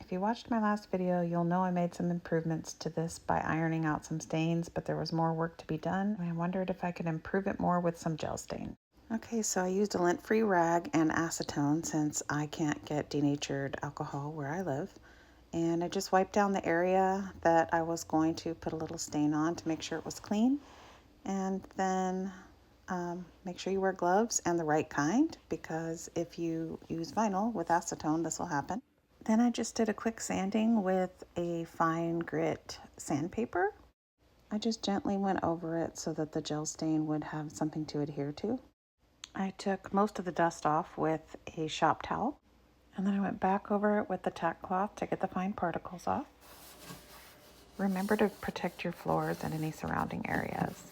If you watched my last video, you'll know I made some improvements to this by ironing out some stains, but there was more work to be done. I wondered if I could improve it more with some gel stain. Okay, so I used a lint-free rag and acetone since I can't get denatured alcohol where I live. And I just wiped down the area that I was going to put a little stain on to make sure it was clean. And then make sure you wear gloves and the right kind, because if you use vinyl with acetone, this will happen. Then I just did a quick sanding with a fine grit sandpaper. I just gently went over it so that the gel stain would have something to adhere to. I took most of the dust off with a shop towel, and then I went back over it with the tack cloth to get the fine particles off. Remember to protect your floors and any surrounding areas.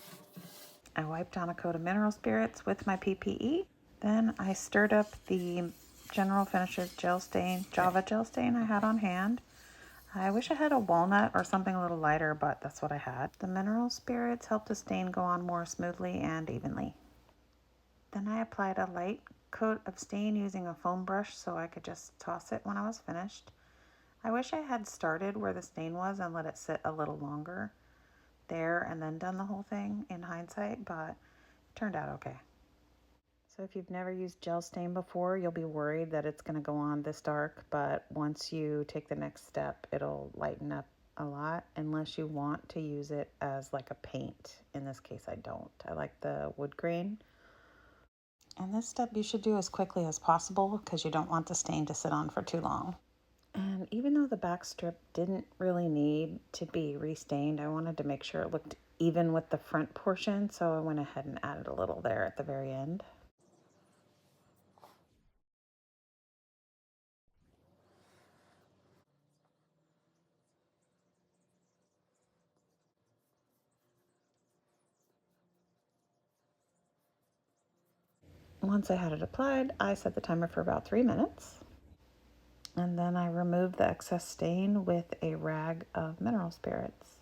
I wiped down a coat of mineral spirits with my PPE. Then I stirred up the General Finishes gel stain, Java gel stain I had on hand. I wish I had a walnut or something a little lighter, but that's what I had. The mineral spirits helped the stain go on more smoothly and evenly. Then I applied a light coat of stain using a foam brush so I could just toss it when I was finished. I wish I had started where the stain was and let it sit a little longer there and then done the whole thing in hindsight, but it turned out okay. So if you've never used gel stain before, you'll be worried that it's going to go on this dark, but once you take the next step, it'll lighten up a lot, unless you want to use it as like a paint. In this case, I don't. I like the wood grain. And this step you should do as quickly as possible because you don't want the stain to sit on for too long. And even though the back strip didn't really need to be restained, I wanted to make sure it looked even with the front portion, so I went ahead and added a little there at the very end. Once I had it applied, I set the timer for about 3 minutes. And then I removed the excess stain with a rag of mineral spirits.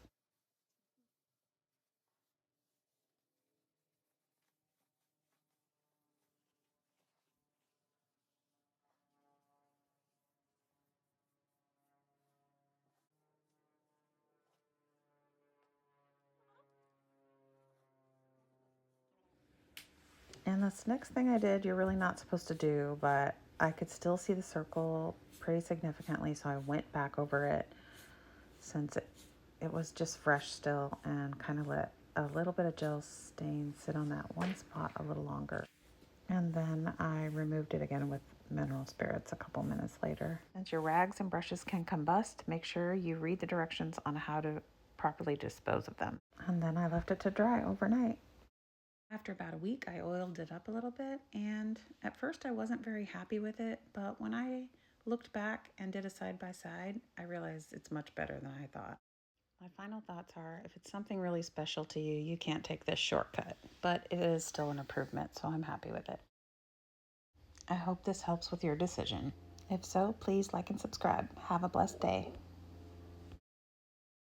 And this next thing I did, you're really not supposed to do, but I could still see the circle pretty significantly, so I went back over it since it was just fresh still, and kind of let a little bit of gel stain sit on that one spot a little longer. And then I removed it again with mineral spirits a couple minutes later. Since your rags and brushes can combust, make sure you read the directions on how to properly dispose of them. And then I left it to dry overnight. After about a week, I oiled it up a little bit, and at first I wasn't very happy with it, but when I looked back and did a side by side, I realized it's much better than I thought. My final thoughts are, if it's something really special to you, you can't take this shortcut, but it is still an improvement, so I'm happy with it. I hope this helps with your decision. If so, please like and subscribe. Have a blessed day.